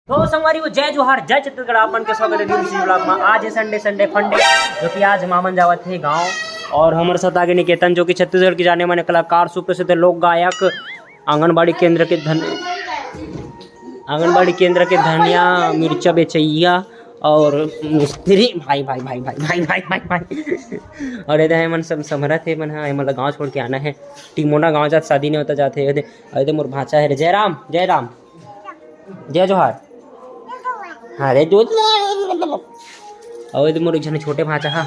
तो संगवारी को जय जोहार जय छत्तीसगढ़ आपन के स्वागत है न्यू ब्लॉग में। आज है संडे फंडे जो कि आज मामन जावत है गांव और हमारे साथ आगे निकेतन जो कि छत्तीसगढ़ के जाने माने कलाकार सुप्रसिद्ध लोक गायक आंगनबाड़ी केंद्र के धनिया मिर्चा बेचैया और मिस्त्री भाई भाई भाई भाई भाई भाई भाई भाई और इधर मन सब समरत है मन हाँ मतलब गाँव छोड़ के आना है टिमोना गाँव जात शादी नहीं होता जाते इधर मोर भाचा है जय राम जय जोहार हाँ रे दूध और इधर मोर एक छोटे भाचा हाँ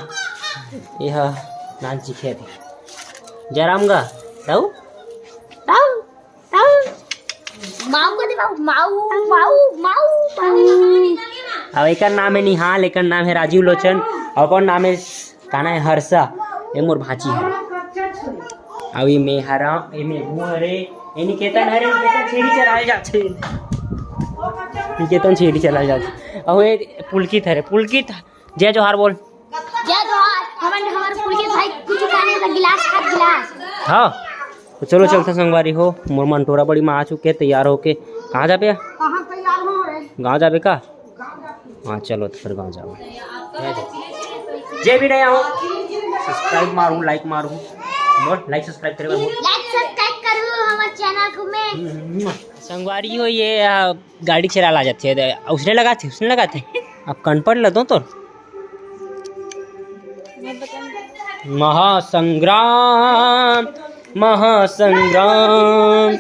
यह नाच सीखे थे जय राम गा ताऊ ताऊ ताऊ माऊ को दे माऊ माऊ माऊ अब एक नाम है निहाल एक नाम है राजीव लोचन और कौन नाम है काना है हर्षा ये मोर भाची है अब ये मेहरा ये मेघू हरे ये निकेतन हरे निकेतन छेड़ी चलाए जाते निकेतन छेड़ी चलाए जाते और ये पुलकित हरे पुलकित जय जोहार बोल जय जोहार हमारे पुलकित भाई कुछ खाने का गिलास हाथ गिलास हाँ तो चलो चलते संगवारी हो मोर मंटोरा बड़ी माँ आ चुके तैयार होके कहाँ जा पे कहां तैयार हो रे गाँव जाबे का हाँ चलो तो फिर गाँव जाओ जे भी नया हो सब्सक्राइब मारूँ लाइक मारूँ बोल लाइक सब्सक्राइब करे बोल लाइक सब्सक्राइब करो हमारे चैनल को में संगवारी हो ये गाड़ी चला ला जाती है उसने लगाते अब कन पड़ लो तो महासंग्राम महासंग्राम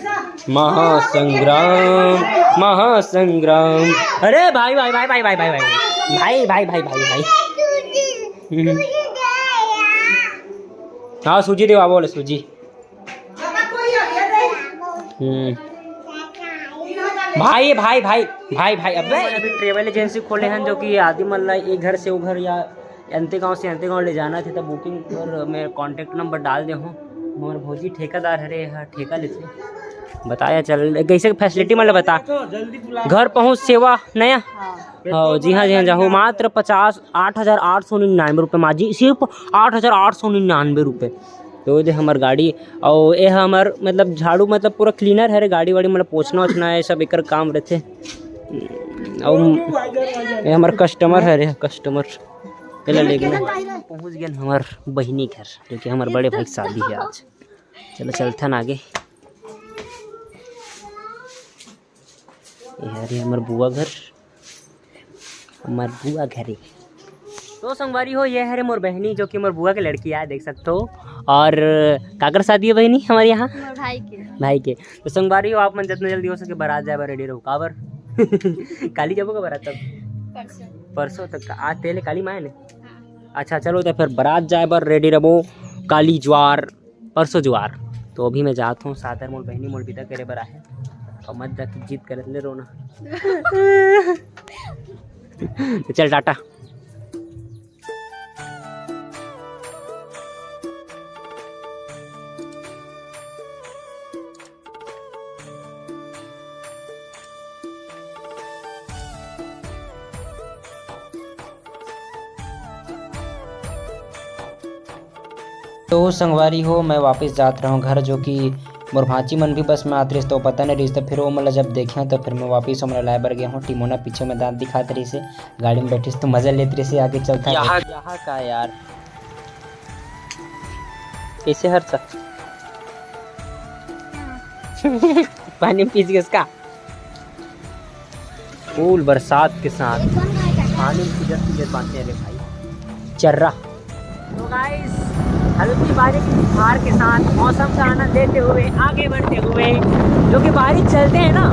महासंग्राम महासंग्राम अरे भाई भाई भाई भाई भाई भाई भाई भाई भाई भाई भाई हाँ सूजी देवा बोले सूजी भाई भाई भाई भाई भाई अभी ट्रेवल एजेंसी खोले हैं जो कि आदि मतलब एक घर से वो घर या अंते गांव से अंते गांव ले जाना थे तो बुकिंग पर मैं कांटेक्ट नंबर डाल दे हूँ हमारे भौजी ठेकेदार हरे ठेका लेते बताया चल कैसे फैसिलिटी मतलब बता घर पहुँच सेवा नया हाँ जी हाँ जाओ मात्र 8,899 रुपये माजी सिर्फ 8,899 रुपये तो ये हमार गाड़ी और ये हमार मतलब झाड़ू मतलब पूरा क्लीनर है गाड़ी वाड़ी मतलब पोछना वोछना है सब एक काम रहते और ये हमार कस्टमर है रे कस्टमर पहले लेकिन पहुँच गए हमार बहिनी घर जो कि हमारे बड़े भाई की शादी है आज चलो चलते हैं आगे यार ये हमार बुआ घर है तो संगवारी हो ये है मोर बहनी जो कि मोर बुआ की लड़की है देख सकते हो और काकर शादी है बहनी हमारे यहाँ भाई के तो संगवारी हो आप मन जितना जल्दी हो सके बारात जाए रेडी रहो काबर काली जब का बारात तब परसों तक आज तेले काली माए ने अच्छा चलो तो फिर बारात जाए बर रेडी रहो काली ज्वार परसों ज्वार तो अभी मैं जाता हूँ सादर मोर बहनी मोर विदा करे बर है और मत जाके जीत कर ले रोना तो चल टाटा तो संगवारी हो मैं वापस जात रहा हूँ घर जो कि मोर भांची मन भी बस में आत रही तो पता नहीं रही तो फिर वो मतलब जब देखे तो फिर मैं वापस हमला लाए बर गया हूँ टिमोना पीछे में दांत दिखाते रही से गाड़ी में बैठी तो मजा लेते रही से आगे चलता यहाँ का यार कैसे हर सा पानी में पीस गया इसका फूल बरसात के साथ पानी में बांधते हैं भाई चर्रा तो गाइस हल्की बारिश की फुहार के साथ मौसम का आनंद लेते हुए आगे बढ़ते हुए जो कि बारिश चलते हैं ना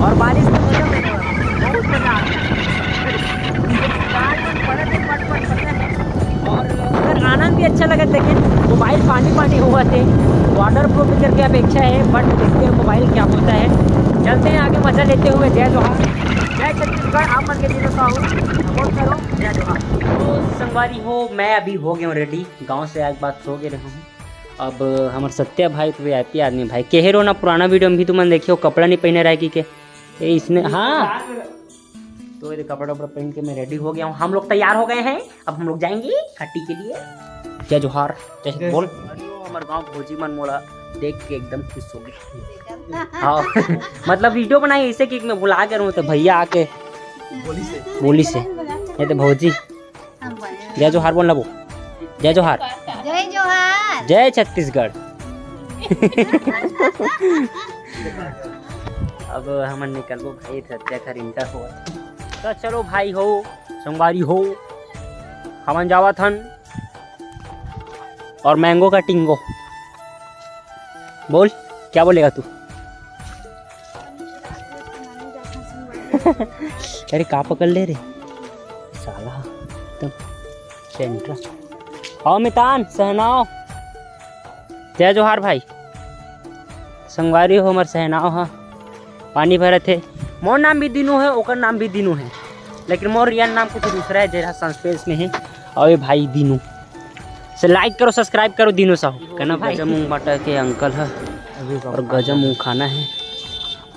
और बारिश का मजा लेने वाला बहुत मजा आता है और अगर आनंद भी अच्छा लगा लेकिन मोबाइल पानी हुआ थे वाटर प्रूफ पिक्चर की अपेक्षा है बट देखते हैं मोबाइल क्या होता है चलते हैं आगे मजा लेते हुए जय जोहार जय छत्तीसगढ़ आप मन के दिनों का हूँ सपोर्ट करो जय जोहार तो संगवारी हो मैं अभी हो गया हूँ रेडी गांव से आज बात सो गए रहा हूँ अब हमारे सत्या भाई तो VIP आदमी भाई कहे रो ना पुराना वीडियो में भी तुम देखियो कपड़ा नहीं पहने रहा कि इसने हाँ तो ये कपड़ा वपड़ा पहन के मैं रेडी हो गया हूँ हम लोग तैयार हो गए हैं अब हम लोग जाएंगे खट्टी के लिए जय जोहार जय बोल हमारे गाँव भोजी मन मोला देख के एकदम खुश हो गए। हाँ मतलब वीडियो बनाई ऐसे कि मैं बुला कर हूँ तो भैया आके बोली से ये तो भौजी जय जोहार बोलना वो जय जोहार जय छत्तीसगढ़। अब हम निकलबो भाई सत्या खरीदा हो तो चलो भाई हो संगवारी हो हम जावत हन और मैंगो का टिंगो बोल क्या बोलेगा तू। अरे का पकड़ ले रे साला एकदम सेंट्रा। आओ मितान सहनाओ जय जोहार भाई संगवारी हो हमार सहनाओ। हाँ पानी भरे थे मोर नाम भी दिनू है ओकर नाम भी दिनू है लेकिन मोर रियल नाम कुछ दूसरा है जरा संस्पेस में है। और ये भाई दिनू से लाइक करो सब्सक्राइब करो दिनू साहू कहना भाई। गजम मूँग बाटा के अंकल है और गजम मूँग खाना है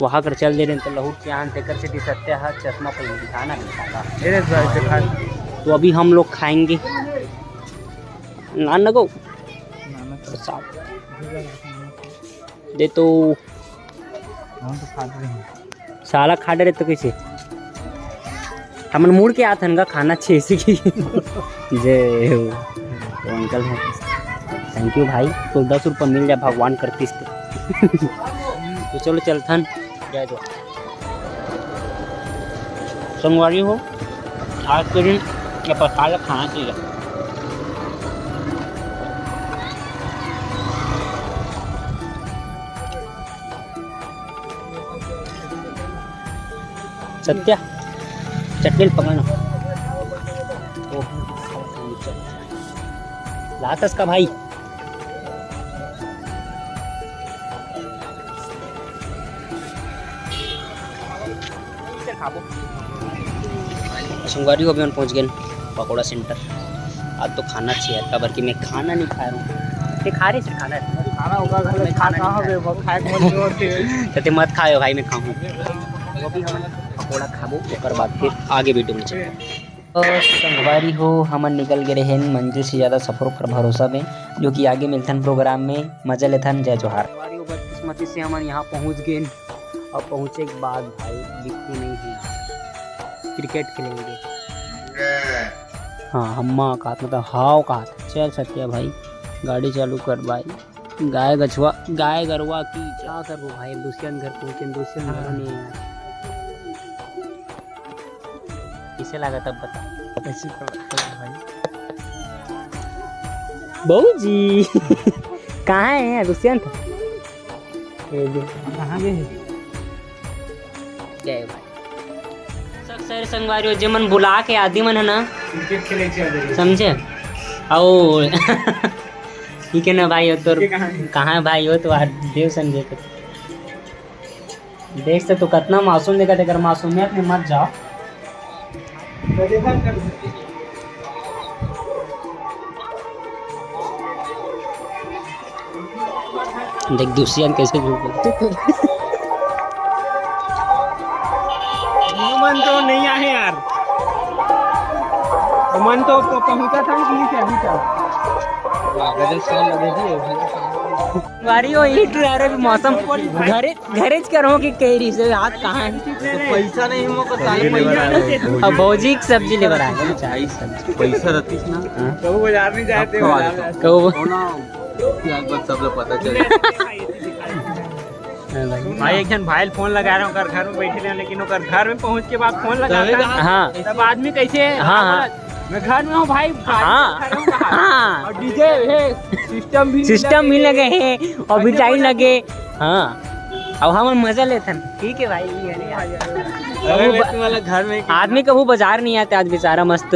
वहाँ कर चल दे रहे तो लहू के आन तेकर से दिसत्या है चश्मा पर दिखाना नहीं खाता। तो अभी हम लोग खाएंगे नान लगो दे तो साला खा डरे तो कैसे हमन मुड़ के आते हैं खाना अच्छे से की जय हो तो अंकल हैं थैंक यू भाई तो 10 रुपये मिल जाए भगवान करतीस तो चलो चलथन जय जो संगवारी हो आज के दिन क्या पसाला खाना चाहिए। सत्या चटनी पकड़ना लातस का भाई संगवारी हो अभी पहुंच गए पकौड़ा सेंटर। आज तो खाना चाहिए कबर की मैं खाना नहीं खा रहा हूँ खा रहे खाना होगा घर में खाना तो मत खाओ भाई मैं खाऊँ पकौड़ा खाबो और बाद फिर आगे वीडियो में चलते। संगवारी हो हमन निकल गए हैं मंजिल से ज़्यादा सफ़रों पर भरोसा में जो कि आगे मिलथन प्रोग्राम में मजा लेथन जय जोहार। बदकिस्मती से हमन यहाँ पहुँच गए और पहुँचे के बाद भाई दिखती नहीं थी क्रिकेट खेलेंगे। हाँ हम्मा का मतलब हाव का चल सत्या भाई गाड़ी चालू कर भाई गाय गछुआ गाय गरुआ की क्या करबो भाई दुष्यंत घर पहुँचे दुष्यंत घर नहीं है किसे लगा तब बता भाई बहू जी कहाँ है दुष्यंत कहाँ गए जय भाई सर संगवारी जे मन बुला के आदि मन है ना क्रिकेट खेले समझे और ठीक है ना भाई हो तो कहाँ भाई हो तो देव संजय देख से तो कितना मासूम देखा अगर मासूमियत में मत जाओ। देख दुष्यंत कैसे मन तो नहीं आए यार मन तो पहुंचा था कि अभी तक वारी हो ईट रहे भी मौसम घरेज करो कि कह से हाथ कहाँ है पैसा नहीं हम अब भौजी की सब्जी ले बरा पैसा रहती ना कबू बाजार नहीं जाते सब लोग पता चले भाई एक जन भाई फोन लगा रहा हूँ घर में बैठे लेकिन घर में पहुँच के बाद फोन लगा हाँ तब आदमी कैसे हाँ मैं घर में हूँ भाई हाँ और डीजे सिस्टम भी लगे हैं और बिटाई लगे हाँ अब हम मजा लेते हैं ठीक है भाई घर में आदमी कभी बाजार नहीं आते आज बेचारा मस्त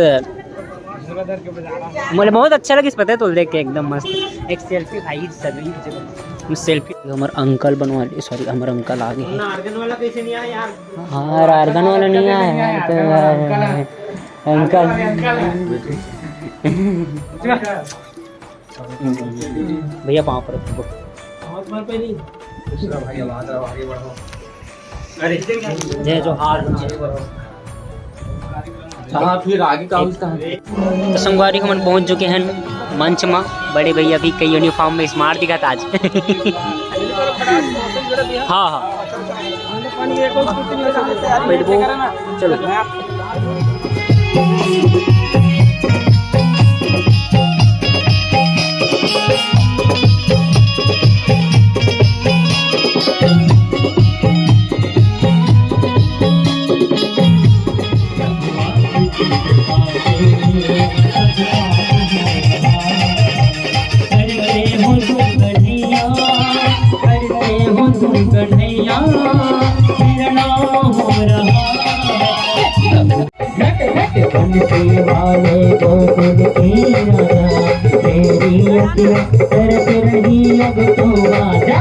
मुझे बहुत अच्छा लगे पता है तो देख के एकदम मस्त एक सेल्फी भाई सभी सेल्फी हमारे अंकल बनवा लिए सॉरी हमारे अंकल आ गए आर्गन वाला कैसे नहीं आया यार हाँ आर्गन वाला नहीं आया तो अंकल भैया पाँव पर जय जोहार हाँ फिर आगे का उसका तो संगवारी हम पहुंच चुके हैं मंच में। बड़े भैया भी कई यूनिफॉर्म में स्मार्ट दिखा था आज। हाँ हाँ बैठो चलो। वाले गोकुल की राजा तेरी तरस रही अब तो आजा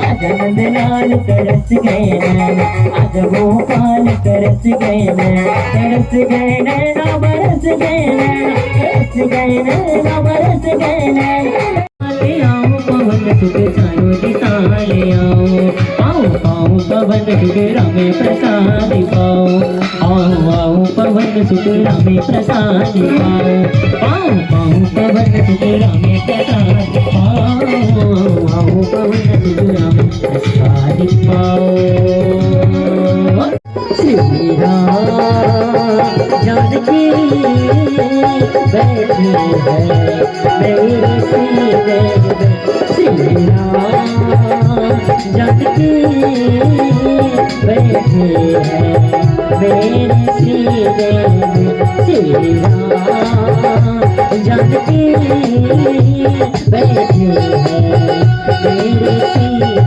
आजा नंदलाल तरस गए नैना आजा गोपाल तरस गए नैना तरस गए नैना बरस गए नैना तरस गए नैना बरस गए नैना ले आओ पवन सुख सायो दिशा ले आओ आओ आओ पवन सुख रामे प्रसाद पाओ आओ आओ पवन सुख रामे प्रसाद पाओ आओ आओ पवन सुख रामे प्रसाद पाओ आओ पवन सुख रामे प्रसाद पाओ। श्री राम जानकी बैठी है मेरी सीने श्री राम जानकी बैठी है मेरी सीने श्री राम जानकी बैठी है मेरी सीने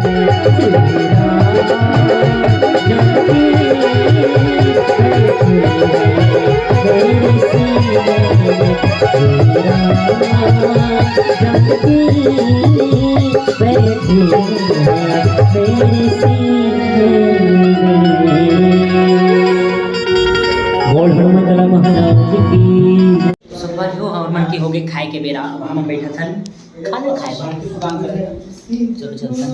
श्री राम जानकी बैठी है मेरी सीने श्री राम जानकी बैठी है मेरी सीने। बोल हनुमंतला महाराज की। संगवारी हो और मन की हो गई खाए के बेरा। हम बैठा था खाना खाए चलो चलता